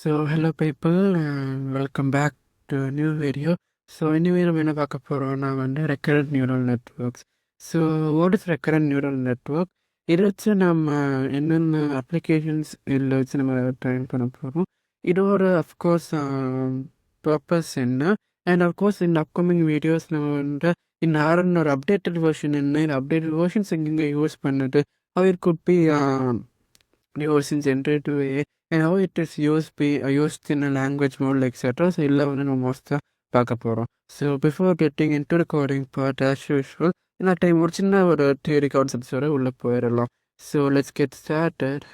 Hello people, and welcome back to a new video. Anyway, நம்ம என்ன பார்க்க போகிறோம்னா recurrent neural networks. What is recurrent neural network? இதை வச்சு நம்ம என்னென்ன அப்ளிகேஷன்ஸ் இதில் வச்சு நம்ம ட்ரைன் பண்ண போகிறோம். இதோட அஃப்கோர்ஸ் பர்பஸ் என்ன, அண்ட் அஃப்கோர்ஸ் இந்த அப்கமிங் வீடியோஸ் நம்ம இந்த ஆரன் ஒரு அப்டேட்டட் வெர்ஷன் என்ன, இந்த அப்டேட்டட் வெர்ஷன்ஸ் எங்கெங்கே யூஸ் பண்ணுது, how it could be used in generative AI and how it is used in a language model, etc. இல்லை நம்ம மோஸ்ட்டாக பார்க்க போகிறோம். Before getting into the coding part as usual இந்த டைம் ஒரு சின்ன ஒரு தியரி கான்செப்ட்ஸோட உள்ளே போயிடலாம். Let's get started.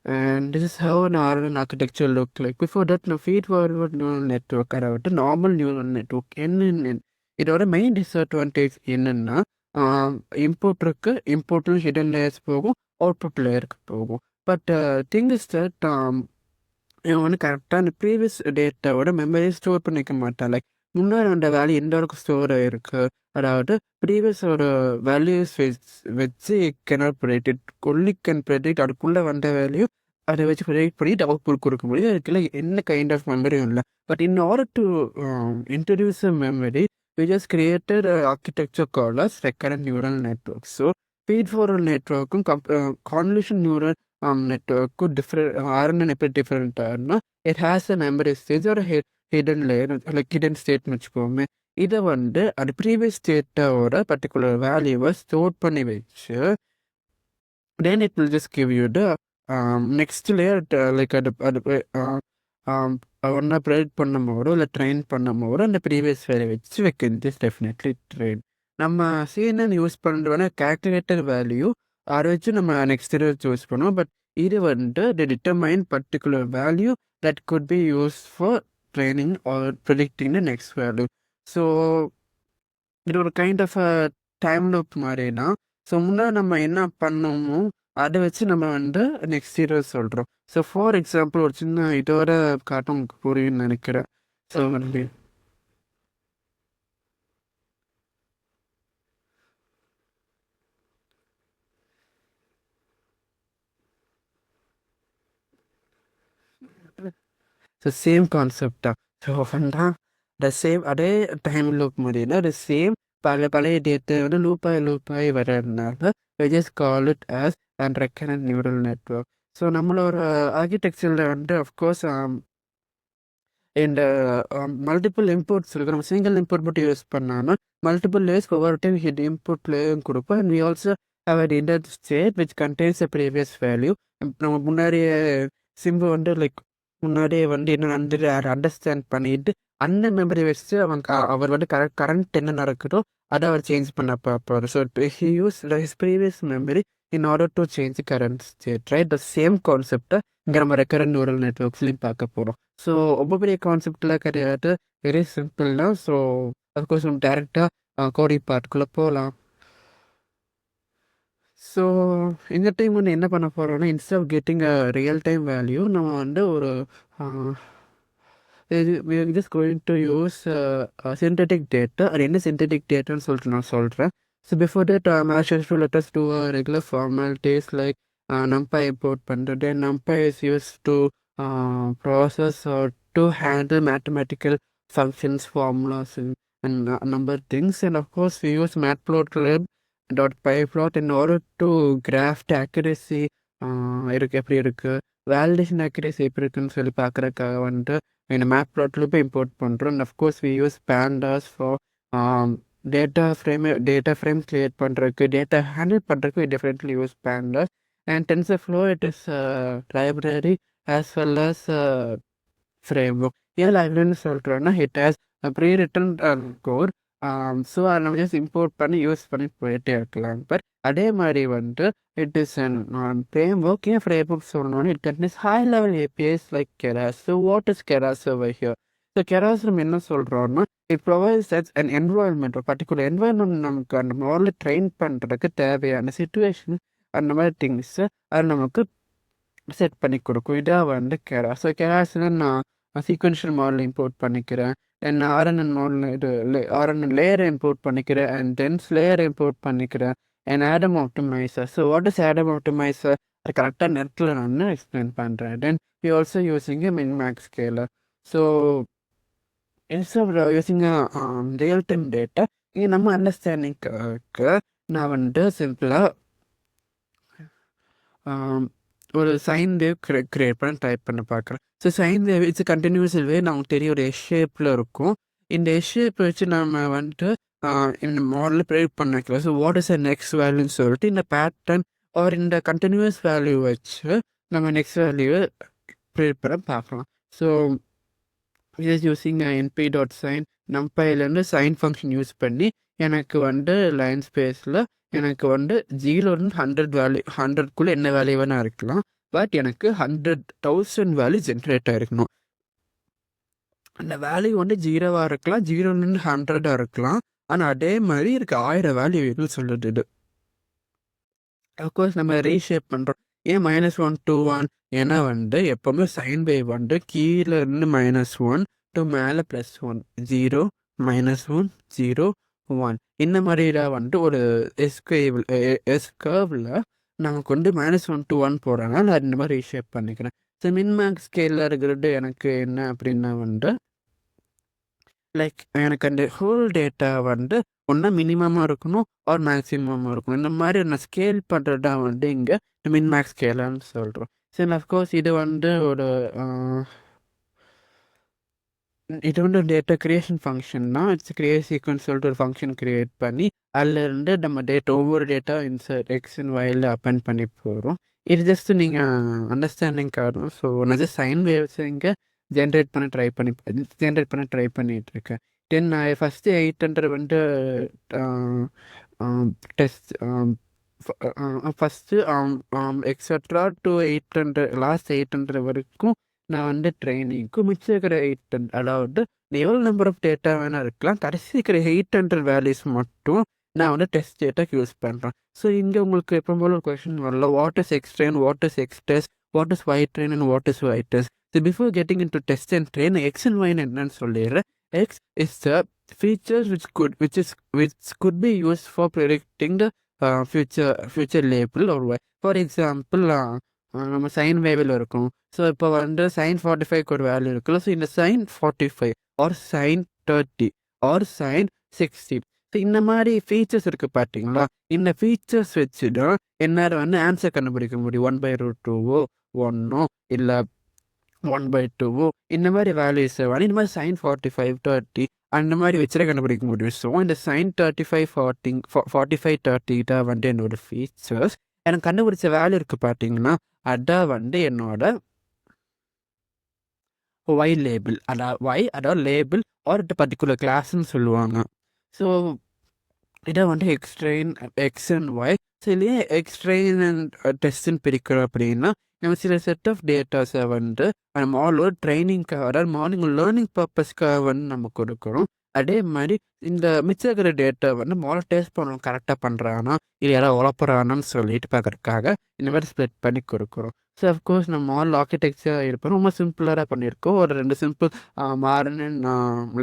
And this is how an RNN architecture look like. Before that, feed forward neural network அதாவது நார்மல் நியூரல் நெட்ஒர்க் என்னென்ன இதோட main disadvantage என்னென்னா, இன்புட் இருக்குது, இன்புட்டும் ஹிடன் லேயர்ஸ் போகும், அவுட்புட் லேயருக்கு போகும். பட் திங் இஸ் தட் இவன் கரெக்டாக அந்த ப்ரீவியஸ் டேட்டாவோட மெமரி ஸ்டோர் பண்ணிக்க மாட்டான். லைக் முன்னாடி அந்த வேல்யூ எந்த அளவுக்கு ஸ்டோர் ஆகிருக்கு, அதாவது ப்ரீவியஸ் ஒரு வேல்யூஸ் வச்சு cannot predict it, only can predict அதுக்குள்ளே வந்த வேல்யூ அதை வச்சு ப்ரெடிக்ட் பண்ணிட்டு அவுட்புட் கொடுக்க முடியும். அதுக்குள்ள என்ன கைண்ட் ஆஃப் மெமரியும் இல்லை. But in order to introduce a memory, we just created an architecture called as recurrent neural network. Feed forward network convolution neural network different RNN எப்படி different ஆகுதுன்னா, it has a memory stage or a hidden layer, like hidden state வச்சுக்கோமே. இதை அது previous டேட்டாவோட particular வேல்யூவை store பண்ணி வச்சு then it will just give you the next layer, like அது ஒன்றா ப்ரெடிக்ட் பண்ணும் போதோ இல்லை ட்ரெயின் பண்ணும் போதோ அந்த ப்ரீவியஸ் வேல்யூ வச்சு வைக்கிறது இஸ் டெஃபினெட்லி ட்ரெயின். நம்ம CNN யூஸ் பண்ணுறோன்னா கேல்குலேட்டர் வேல்யூ அதை வச்சு நம்ம நெக்ஸ்ட் இயர் சூஸ் பண்ணுவோம். பட் இது the determine particular value that could be use for training or predicting the next value. இது ஒரு கைண்ட் ஆஃப் டைம் லூப் மாதிரி தான். முன்னாடி நம்ம என்ன பண்ணோமோ அதை வச்சு நம்ம நெக்ஸ்ட் இயர் சொல்கிறோம். ஃபார் எக்ஸாம்பிள் ஒரு சின்ன இதோட காட்டும் உங்களுக்கு புரியும்னு நினைக்கிறேன். சேம் கான்செப்ட் தான். சேம் அதே டைம் லூப் மாதிரினா சேம் பழைய டேட்டா லூப்பாகி வர்றதுனால we just call it as an recurrent neural network. நம்மளோட ஆர்கிடெக்சரில் அஃப்கோர்ஸ் இந்த மல்டிபிள் இன்புட்ஸ் இருக்குது. நம்ம சிங்கிள் இன்புட் மட்டும் யூஸ் பண்ணாமல் மல்டிபிள் லேயர்ஸ் ஒவ்வொரு டைம் ஹிட் இன்புட் லேயரும் கொடுப்போம். And we also have a inter state which contains a previous value. நம்ம முன்னாடியே சிம்பு லைக் முன்னாடியே என்ன அண்டர்ஸ்டாண்ட் பண்ணிட்டு அந்த மெமரி வச்சு அவர் கரண்ட் என்ன நடக்குதோ அதை அவர் சேஞ்ச் பண்ண பார்ப்பார். He use his previous memory in order to change current state, right? The same கான்செப்டை இங்கே நம்ம ரெக்கரண்ட் நியூரல் நெட்ஒர்க்ஸ்லையும் பார்க்க போகிறோம். ரொம்ப பெரிய கான்செப்ட்லாம் கிடையாது, வெரி சிம்பிள் தான். அஃப்கோர்ஸ் நம்ம டேரெக்டாக கோடிங் பார்ட்டுக்குள்ளே போகலாம். இந்த டைம் என்ன பண்ண போகிறோம்னா, instead of getting a real time value நம்ம ஒரு we are just going to use synthetic data. அது என்ன synthetic dataன்னு சொல்லிட்டு நான் சொல்கிறேன். Before that, as usual, let us do a regular formalities like numpy import பண்ணுறது. numpy is used to process or to handle mathematical functions, formulas, and number things. And of course, we use matplotlib.pyplot in order to graph accuracy எப்படி இருக்குது, validation accuracy எப்படி இருக்குன்னு சொல்லி பார்க்குறதுக்காக இந்த map ப்ளாட்டில் போய் import பண்ணுறோம். And of course we use pandas for data frames create பண்ணுறதுக்கு, டேட்டா ஹேண்டில் பண்ணுறதுக்கு definitely use pandas. And TensorFlow it is library as well as framework. ஏன் லைப்ரரின்னு சொல்கிறோன்னா, it has pre written code. அதை நம்ம just import பண்ணி use பண்ணி போயிட்டே இருக்கலாம். பட் அதே மாதிரி it is an framework. ஏன் ஃப்ரேம் ஒர்க் சொல்லணும்னு, it contains high level APIs like Keras. What is Keras over here? Keras நம்ம என்ன சொல்கிறோம்னா, it provides us an environment, ஒரு பர்டிகுலர் என்வாயன்மெண்ட் நமக்கு அந்த மாடலில் ட்ரெயின் பண்ணுறதுக்கு தேவையான சுச்சுவேஷன் அந்த மாதிரி திங்ஸை அது நமக்கு செட் பண்ணி கொடுக்கும். இதாக Keras. Kerasனால் நான் சீக்வென்ஷியல் மாடல் இம்போர்ட் பண்ணிக்கிறேன், அண்ட் RNN மாடல் RNN லேயரை இம்போர்ட் பண்ணிக்கிறேன், அண்ட் டென்ஸ் லேயரை இம்போர்ட் பண்ணிக்கிறேன், and Adam Optimizer. What is Adam Optimizer? அது கரெக்டாக நெட்டில் நான் எக்ஸ்பிளைன் பண்ணுறேன். Then we also using min max scaler. So instead of using a real-time data, இங்கே நம்ம அண்டர்ஸ்டாண்டிங்க்கு நான் வந்துட்டு சிம்பிளாக ஒரு சைன் வேவ் கிரியேட் பண்ண ட்ரை பண்ண பார்க்குறேன். So sine wave it's continuous way நமக்கு தெரியும் ஒரு எஸ் ஷேப்பில் இருக்கும். இந்த எஸ் ஷேப் வச்சு நம்ம வந்துட்டு இந்த மாடலில் ப்ரெடிக்ட் பண்ண வைக்கலாம். So what is a next வேல்யூன்னு சொல்லிட்டு இந்த பேட்டர்ன் ஆர் இந்த கண்டினியூஸ் வேல்யூ வச்சு நம்ம நெக்ஸ்ட் வேல்யூவை ப்ரெடிக்ட் பண்ண பார்க்கலாம். ஸோ இஸ் யூஸிங் np.sin நம்பைலேருந்து சைன் ஃபங்க்ஷன் யூஸ் பண்ணி எனக்கு வந்து லைன் ஸ்பேஸில் எனக்கு வந்து 0லேருந்து 100 வேல்யூ 100க்குள்ளே என்ன வேல்யூ வேணால் இருக்கலாம். பட் எனக்கு 100,000 வேல்யூ ஜென்ரேட் ஆகிருக்கணும். அந்த வேல்யூ வந்து 0வாக இருக்கலாம், 0லேருந்து 100ஆக இருக்கலாம். ஆனால் அதே மாதிரி எனக்கு 1000 வேல்யூ வேணும்னு சொல்லுது இது. அஃப்கோர்ஸ் நம்ம ரீஷேப் பண்ணுறோம். ஏன் -1 to 1? ஏன்னா வந்து எப்போவுமே சைன் வேவ் வந்து கீழே இருந்து -1 டு மேலே +1 0 -1 0 1 இந்த மாதிரிலாம் வந்துட்டு ஒரு எஸ் கர்வில் நமக்கு வந்து -1 to 1 போடுறாங்க. நான் இந்த மாதிரி ரீஷேப் பண்ணிக்கிறேன். ஸோ மின்மேக்ஸ் ஸ்கேலில் இருக்கிறது எனக்கு என்ன அப்படின்னா வந்து லைக் எனக்கு அந்த ஹோல் டேட்டா வந்து ஒன்றா மினிமமாக இருக்கணும் ஆர் மேக்ஸிமமாக இருக்கணும். இந்த மாதிரி நான் ஸ்கேல் பண்ணுறதா வந்து இங்கே மின்மேக்ஸ் ஸ்கேலான்னு சொல்கிறோம். சரி, அஃப்கோர்ஸ் இது வந்து ஒரு டேட்டா கிரியேஷன் ஃபங்க்ஷன் தான். இட்ஸ் கிரியேட் சீக்வன்ஸ் சொல்லிட்டு ஒரு ஃபங்க்ஷன் கிரியேட் பண்ணி அதிலேருந்து நம்ம ஒவ்வொரு data insert X and while append பண்ணி போகிறோம். இது ஜஸ்ட் நீங்கள் அண்டர்ஸ்டாண்டிங் காரணம். ஸோ நான் ஜஸ்ட் சைன் வேவ்ஸ் இங்கே ஜென்ரேட் பண்ண ட்ரை பண்ணிகிட்டு இருக்கேன். தென் நான் ஃபஸ்ட்டு 800 வந்து test first extra to 800 last 800 வரைக்கும் நான் வந்து ட்ரைனிங்க்கு மிச்சம் இருக்கிற 800 அதாவது எவ்வளோ நம்பர் ஆஃப் டேட்டா வேணால் இருக்கலாம், கடைசி இருக்கிற 800 வேல்யூஸ் மட்டும் நான் வந்து டெஸ்ட் டேட்டாக்கு யூஸ் பண்ணுறேன். ஸோ இங்கே உங்களுக்கு எப்போ போல ஒரு கொஷின் வரல, what is X train, what is X test, what is Y train and what is Y test. So before getting into test and train X and ஒய்னு என்னன்னு சொல்லிடுறேன். X is the features which could be used for predicting the future label or y. For example, நம்ம sign வேவில் இருக்கும். So இப்போ வந்து sin 45க்கு ஒரு value இருக்குல்ல. So இந்த sin 45 or sin 30 or sin 60, so இந்த மாதிரி ஃபீச்சர்ஸ் இருக்குது பார்த்தீங்களா. இந்த ஃபீச்சர்ஸ் வச்சு தான் என்னால் வந்து ஆன்சர் கண்டுபிடிக்க முடியும். 1/√2 1 இல்லை 1/2 இந்த மாதிரி வேல்யூஸ் வந்து இந்த மாதிரி sin 45 30 அந்த மாதிரி வச்சுட்டு கண்டுபிடிக்க முடியும். ஸோ இந்த sin 35 40 45 30 தான் வந்து என்னோட ஃபீச்சர்ஸ். எனக்கு கண்டுபிடிச்ச வேல்யூ இருக்குது பார்த்தீங்கன்னா அதான் வந்து என்னோட ஒய் லேபிள். அதாவது லேபிள் ஆர் பர்டிகுலர் கிளாஸ்ன்னு சொல்லுவாங்க. ஸோ இதை வந்து எக்ஸ் அண்ட் ஒய். ஸோ இல்லையே எக்ஸ்ட்ரெயின் அண்ட் டெஸ்ட்ன்னு பிரிக்கிறோம் அப்படின்னா நம்ம சில செட் ஆஃப் டேட்டாஸை வந்து நம்ம ஆல் ட்ரைனிங்காக அதாவது மார்னிங் லேர்னிங் பர்பஸ்க்காக வந்து நம்ம கொடுக்குறோம். அதே மாதிரி இந்த மிச்சம் இருக்கிற டேட்டா வந்து மாடல் டெஸ்ட் பண்ணணும், கரெக்டாக பண்ணுறானா இல்லை யாராவது உழப்புறானான்னு சொல்லிட்டு பார்க்குறதுக்காக இந்த மாதிரி ஸ்ப்ளிட் பண்ணி கொடுக்குறோம். ஸோ அஃப்கோர்ஸ் நம்ம மாடல் ஆர்கிடெக்சர் இருப்போம் ரொம்ப சிம்பிளாக பண்ணியிருக்கோம். ஒரு 2 சிம்பிள் மாடர்ன்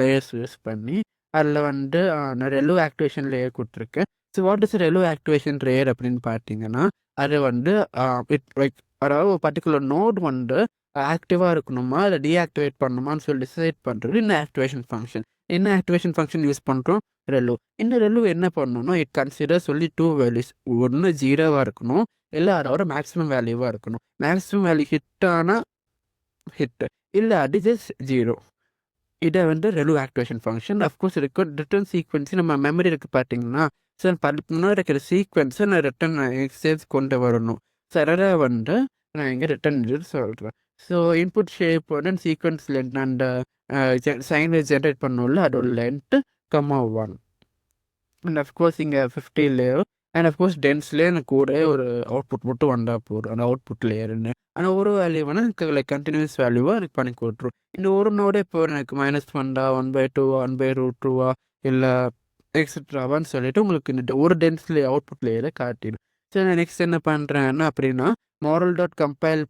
லேயர்ஸ் யூஸ் பண்ணி அதில் வந்து நான் ரெலோ ஆக்டிவேஷன் லேயர் கொடுத்துருக்கேன். So what is TELO activation layer அப்படின்னு பார்த்தீங்கன்னா அது வந்து அதாவது ஒரு பர்டிகுலர் நோட் வந்து ஆக்டிவாக இருக்கணுமா அதை டீஆக்டிவேட் பண்ணணுமான்னு சொல்லி டிசைட் பண்ணுறது இந்த ஆக்டிவேஷன் ஃபங்க்ஷன். என்ன ஆக்டிவேஷன் ஃபங்க்ஷன் யூஸ் பண்ணுறோம்? ரெலோ. இந்த ரெலோ என்ன பண்ணணும்னா இட் கன்சிடர் சொல்லி 2 வேல்யூஸ், ஒன்று 0வாக இருக்கணும் இல்லை அதோட மேக்ஸிமம் வேல்யூவாக இருக்கணும். மேக்ஸிமம் வேல்யூ ஹிட்டானால் ஹிட் இல்லை அது ஜஸ்ட் 0. இதை வந்து TELO activation function. Of course return sequence நம்ம மெமரி இருக்குது பார்த்தீங்கன்னா. ஸோ முன்னாடி இருக்கிற சீக்வன்ஸை நான் ரிட்டர்ன் எக்ஸேஜ் கொண்டு வரணும். ஸோ அதை வந்து நான் இங்கே ரிட்டர்ன் சொல்கிறேன். ஸோ இன்புட் ஷேப் வந்து சீக்வன்ஸ் லென்த் அந்த சைன் ஜென்ரேட் பண்ணோம்ல அதோட லென்த்து (1). அண்ட் அஃப்கோர்ஸ் இங்கே 50 லேயர் அண்ட் அஃப்கோர்ஸ் டென்ஸ்லேயே எனக்கு கூட ஒரு அவுட்புட் மட்டும் வந்தால் போதும். அந்த அவுட்புட் லேயர்னு ஆனால் ஒரு வேல்யூ வேணால் எனக்கு லைக் கண்டினியூஸ் வேல்யூவாக எனக்கு பண்ணி கொடுத்துரும். இந்த ஒரு நோடே இப்போ எனக்கு -1 1/2 1/√2 இல்லை எக்ஸட்ராவான்னு சொல்லிட்டு உங்களுக்கு இந்த ஒரு டென்ஸ்லேயே அவுட்புட் லேயரை காட்டிடும். சரி, நான் நெக்ஸ்ட் என்ன பண்ணுறேன்னா அப்படின்னா model.compile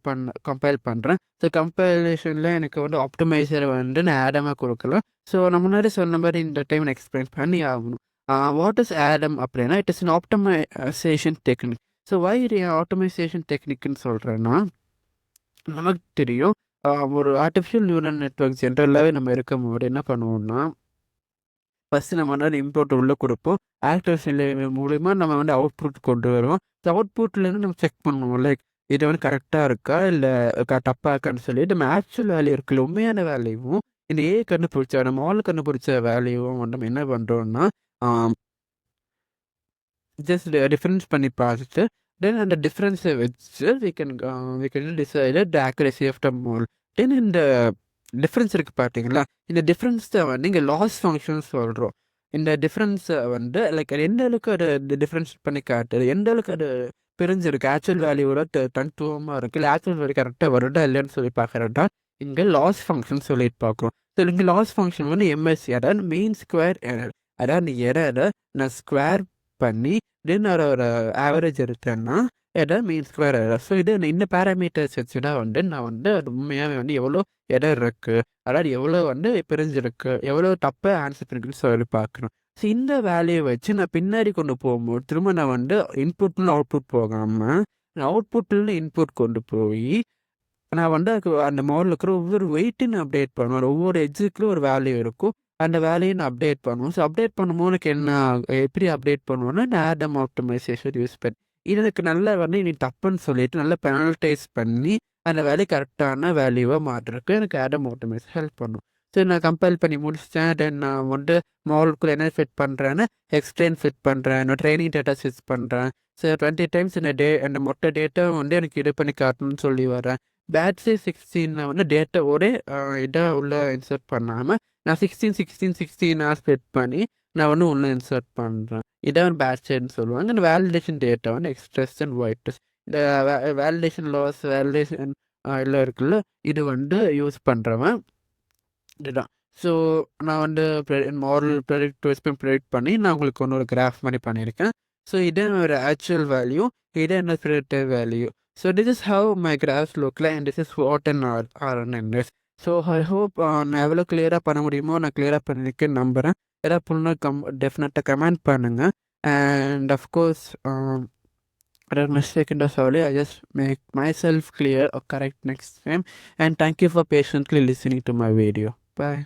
பண்ணுறேன். ஸோ கம்பைலேஷனில் எனக்கு வந்து ஆப்டிமைசரை வந்து நான் ஆடமாக கொடுக்கலாம். ஸோ நான் முன்னாடி சொன்ன மாதிரி இந்த டைம் நான் எக்ஸ்பிளைன் பண்ணி ஆகணும். வாட் இஸ் ஆடம் அப்படின்னா it is an optimization technique. So why optimization டெக்னிக்னு சொல்கிறேன்னா, நமக்கு தெரியும் ஒரு ஆர்டிஃபிஷியல் நியூரல் நெட்வொர்க் ஜென்ரலாகவே நம்ம இருக்கும்போது என்ன பண்ணுவோம்னா, ஃபஸ்ட்டு நம்ம வந்து இன்புட் உள்ளே கொடுப்போம். ஆக்டர்ஸ் மூலிமா நம்ம வந்து அவுட்புட் கொண்டு வருவோம். ஸோ அவுட்புட்லேருந்து நம்ம செக் பண்ணுவோம். லைக் இது வந்து கரெக்டாக இருக்கா, இல்லை தப்பாக இருக்கான்னு சொல்லி நம்ம ஆக்சுவல் வேல்யூ இருக்குல்ல, உண்மையான வேல்யூவும் இந்த கண்டுபிடிச்ச நம்ம கண்டுபிடிச்ச வேல்யூவும் வந்து நம்ம என்ன பண்ணுறோம்னா, ஜஸ்ட் டிஃப்ரென்ஸ் பண்ணி பார்த்துட்டு தென் அந்த டிஃப்ரென்ஸை வச்சு we can decide the accuracy of the model. தென் இந்த டிஃப்ரென்ஸ் இருக்குது பார்த்தீங்களா, இந்த டிஃப்ரென்ஸை வந்து இங்கே லாஸ் ஃபங்க்ஷன் சொல்கிறோம். இந்த டிஃப்ரென்ஸை வந்து லைக் எந்த அளவுக்கு அது டிஃப்ரென்ஸ் பண்ணி காட்டுது, எந்த அளவுக்கு அது பிரிஞ்சிருக்கு, ஆக்சுவல் வேல்யூவோட தனித்துவமாக இருக்குது, இல்லை ஆக்சுவல் வேல்யூ கரெக்டாக வருதா இல்லைன்னு சொல்லி பார்க்குறதா இங்கே லாஸ் ஃபங்க்ஷன் சொல்லிட்டு பார்க்குறோம். ஸோ இங்கே லாஸ் ஃபங்க்ஷன் வந்து எம்எஸ்சி, அதாவது மீன் ஸ்கொயர் எரர். அதாவது இந்த எரரை நான் ஸ்கொயர் பண்ணி தென் ஒரு ஆவரேஜ் எடுத்தேன்னா எடர் மீன் ஸ்கொயர் எரர். ஸோ இது இந்த பேராமீட்டர்ஸ் வச்சு தான் வந்து நான் வந்து அது உண்மையாகவே வந்து எவ்வளோ எடர் இருக்குது, அதாவது எவ்வளோ வந்து பிரிஞ்சிருக்கு, எவ்வளோ தப்பாக ஆன்சர் பண்ணிருக்குன்னு சொல்லி பார்க்குறோம். ஸோ இந்த வேல்யூவை வச்சு நான் பின்னாடி கொண்டு போகும்போது திரும்ப நான் வந்து இன்புட்னு அவுட்புட் போகாமல் நான் அவுட்புட்லேருந்து இன்புட் கொண்டு போய் நான் வந்து அந்த மாடலில் இருக்கிற ஒவ்வொரு வெயிட்டையும் அப்டேட் பண்ணுவேன். ஒவ்வொரு எட்ஜுக்குள்ள ஒரு வேல்யூ இருக்கும், அந்த வேலையை நான் அப்டேட் பண்ணுவோம். ஸோ அப்டேட் பண்ணும்போது எனக்கு என்ன எப்படி அப்டேட் பண்ணுவோன்னா, நான் ஆடம் ஆப்டிமைசேஷன் யூஸ் பண்ணி இதுக்கு நல்லா வந்து நீ தப்புன்னு சொல்லிட்டு நல்லா பெனல்டைஸ் பண்ணி அந்த வேலையை கரெக்டான வேல்யூவாக மாற்றுறதுக்கு எனக்கு ஆடம் ஆப்டிமைசேஷன் ஹெல்ப் பண்ணும். ஸோ நான் கம்பைல் பண்ணி முடிச்சிட்டேன். தென் நான் வந்து மாடலுக்குள்ளே என்ன ஃபிட் பண்ணுறேன்னு எக்ஸ்பிளைன் ஃபிட் பண்ணுறேன், நான் ட்ரைனிங் டேட்டா ஃபிட் பண்ணுறேன். ஸோ 20 டைம்ஸ் அந்த மொத்த டேட்டா வந்து எனக்கு இது பண்ணி காட்டணும்னு சொல்லி வரேன். பேட்ரி 16 வந்து டேட்டா ஒரே இதாக உள்ள இன்சர்ட் பண்ணாமல் நான் 16 ஸ்ப்ளிட் பண்ணி நான் வந்து உள்ளே இன்சர்ட் பண்ணுறேன். இதான் ஒரு பேட்ரின்னு சொல்லுவாங்க. இந்த வேலிடேஷன் டேட்டா வந்து எக்ஸ்ட்ரெஸ் அண்ட் ஒயிட். இந்த வேலிடேஷன் லாஸ் வேலிடேஷன் எல்லாம் இருக்குல்ல, இது வந்து யூஸ் பண்ணுறவன் இதுதான். ஸோ நான் வந்து மாடல் ப்ரெடிக்ட் பண்ணி நான் உங்களுக்கு ஒன்று ஒரு கிராஃப் மாதிரி பண்ணியிருக்கேன். ஸோ இதே ஒரு ஆக்சுவல் வேல்யூ, இதே என்ன predicted value. So this is how my graphs look like and this is what an RNN is. So I hope நான் எவ்வளோ கிளியராக பண்ண முடியுமோ நான் கிளியராக பண்ணியிருக்கேன்னு நம்புகிறேன். ஏதாவது புண்ணு டெஃபினட்டாக கமெண்ட் பண்ணுங்கள். அண்ட் அஃப்கோர்ஸ் ஏதாவது மிஸ்டேக் இருந்தால் சொல்லி I just make myself clear or correct next time. And thank you for patiently listening to my video. Bye.